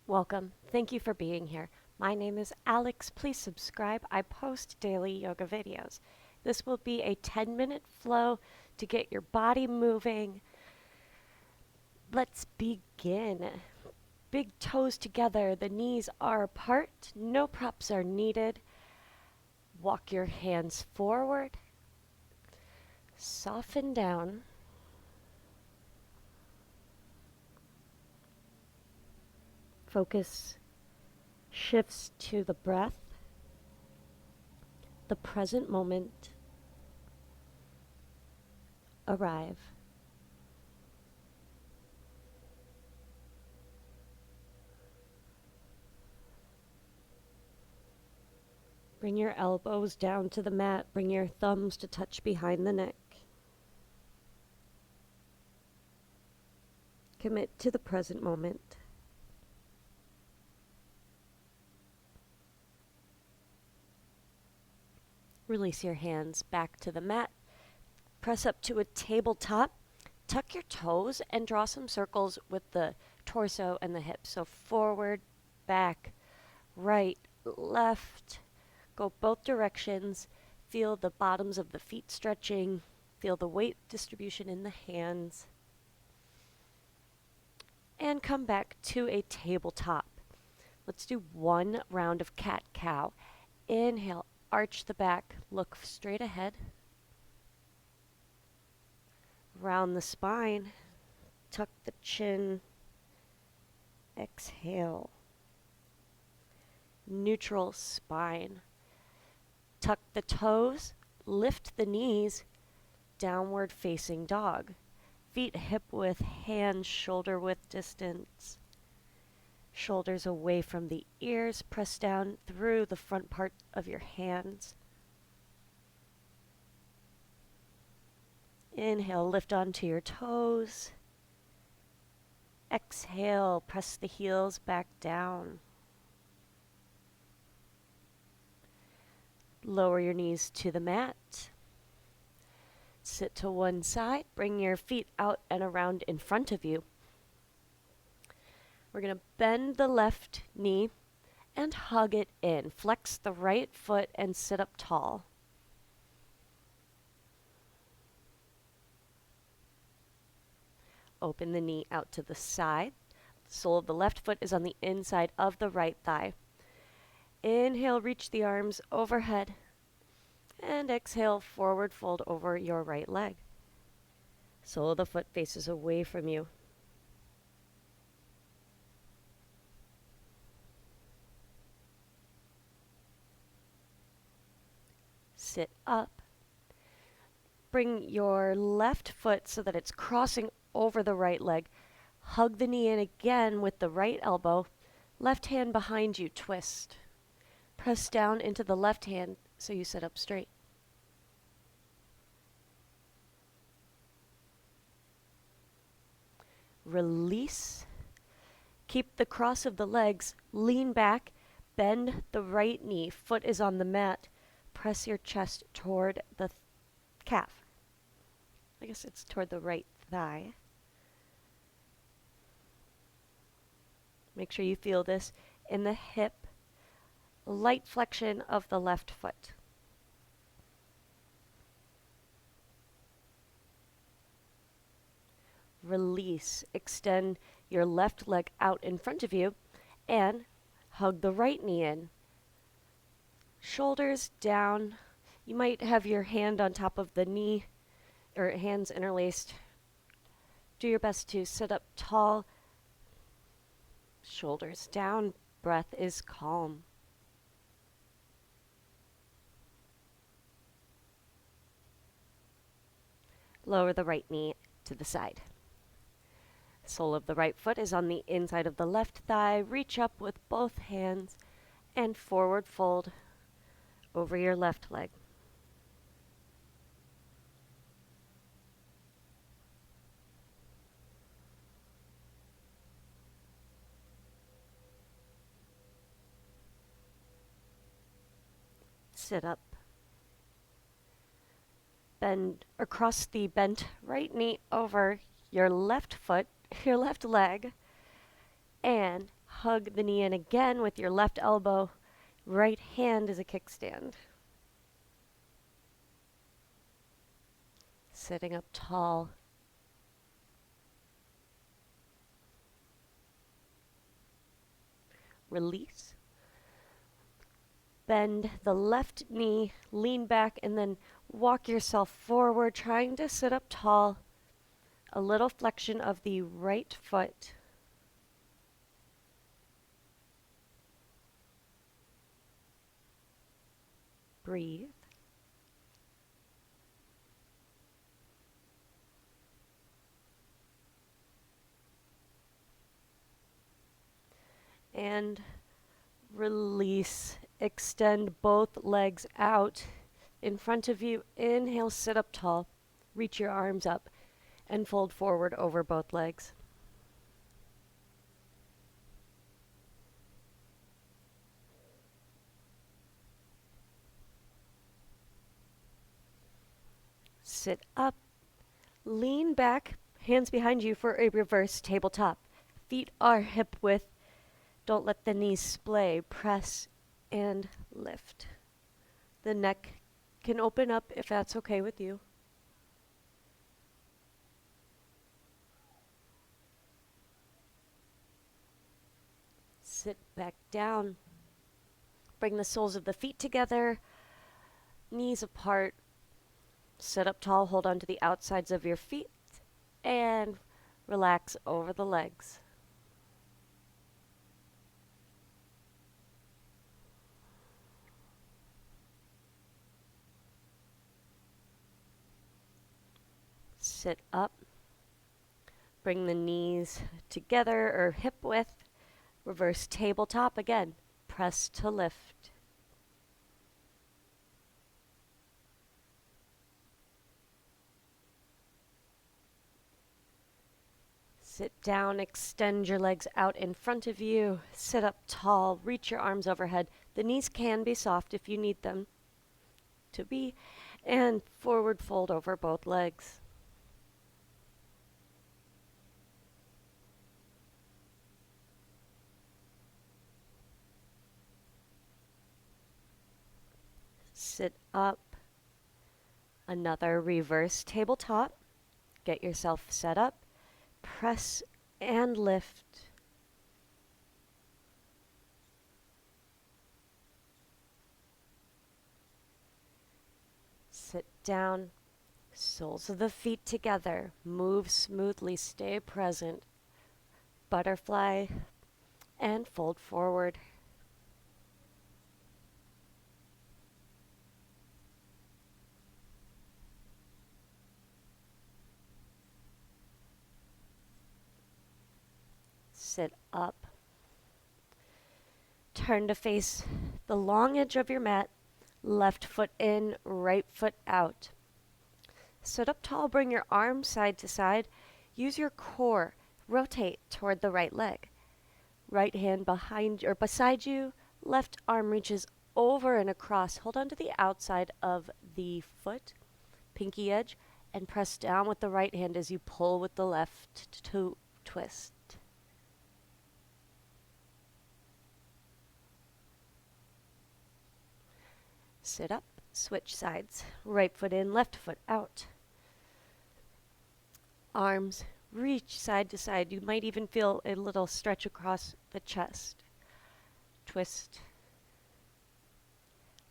Welcome. Thank you for being here. My name is Alex. Please subscribe. I post daily yoga videos. This will be a 10-minute flow to get your body moving. Let's begin. Big toes together, the knees are apart, no props are needed. Walk your hands forward. Soften down. Focus shifts to the breath, the present moment. Arrive. Bring your elbows down to the mat. Bring your thumbs to touch behind the neck. Commit to the present moment. Release your hands back to the mat. Press up to a tabletop. Tuck your toes and draw some circles with the torso and the hips. So forward, back, right, left. Go both directions. Feel the bottoms of the feet stretching. Feel the weight distribution in the hands. And come back to a tabletop. Let's do one round of cat-cow. Inhale, arch the back, look straight ahead. Round the spine, tuck the chin. Exhale. Neutral spine. Tuck the toes, lift the knees, downward facing dog. Feet hip width, hands shoulder width distance. Shoulders away from the ears, press down through the front part of your hands. Inhale, lift onto your toes. Exhale, press the heels back down. Lower your knees to the mat. Sit to one side. Bring your feet out and around in front of you. We're going to bend the left knee and hug it in. Flex the right foot and sit up tall. Open the knee out to the side. The sole of the left foot is on the inside of the right thigh. Inhale, reach the arms overhead. And exhale, forward fold over your right leg. Sole of the foot faces away from you. Sit up. Bring your left foot so that it's crossing over the right leg. Hug the knee in again with the right elbow. Left hand behind you, twist. Press down into the left hand so you sit up straight. Release. Keep the cross of the legs. Lean back. Bend the right knee. Foot is on the mat. Press your chest toward the calf. I guess it's toward the right thigh. Make sure you feel this in the hip. Light flexion of the left foot. Release. Extend your left leg out in front of you and hug the right knee in. Shoulders down. You might have your hand on top of the knee or hands interlaced. Do your best to sit up tall. Shoulders down. Breath is calm. Lower the right knee to the side. Sole of the right foot is on the inside of the left thigh. Reach up with both hands and forward fold over your left leg. Sit up. Bend across the bent right knee over your left foot, your left leg, and Hug the knee in again with your left elbow. Right hand is a kickstand. Sitting up tall. Release. Bend the left knee, lean back, and then walk yourself forward, trying to sit up tall. A little flexion of the right foot. Breathe. And release. Extend both legs out in front of you. Inhale, sit up tall. Reach your arms up and fold forward over both legs. Sit up. Lean back, hands behind you for a reverse tabletop. Feet are hip width. Don't let the knees splay. Press and lift. The neck can open up if that's okay with you. Sit back down. Bring the soles of the feet together, knees apart. Sit up tall, hold on to the outsides of your feet, and relax over the legs. Sit up. Bring the knees together or hip width. Reverse tabletop again. Press to lift. Sit down, extend your legs out in front of you. Sit up tall, reach your arms overhead. The knees can be soft if you need them to be. And forward fold over both legs. Sit up. Another reverse tabletop. Get yourself set up. Press and lift. Sit down. Soles of the feet together. Move smoothly. Stay present. Butterfly and fold forward. Sit up. Turn to face the long edge of your mat. Left foot in, right foot out. Sit up tall, bring your arms side to side. Use your core. Rotate toward the right leg. Right hand behind or beside you. Left arm reaches over and across. Hold on to the outside of the foot, pinky edge, and press down with the right hand as you pull with the left to twist. Sit up, switch sides. Right foot in, left foot out. Arms reach side to side. You might even feel a little stretch across the chest. Twist.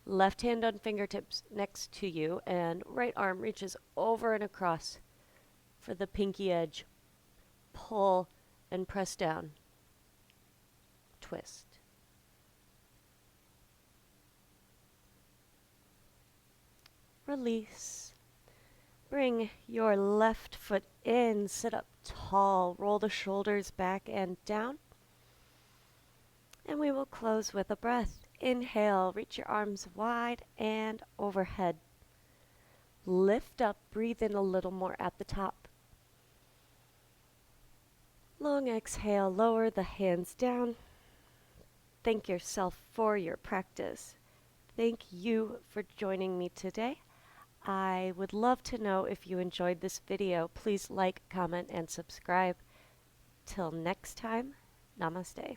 Left hand on fingertips next to you, and right arm reaches over and across for the pinky edge. Pull and press down. Twist. Release. Bring your left foot in, sit up tall, roll the shoulders back and down. And we will close with a breath. Inhale, reach your arms wide and overhead. Lift up, breathe in a little more at the top. Long exhale, lower the hands down. Thank yourself for your practice. Thank you for joining me today. I would love to know if you enjoyed this video. Please like, comment, and subscribe. Till next time, namaste.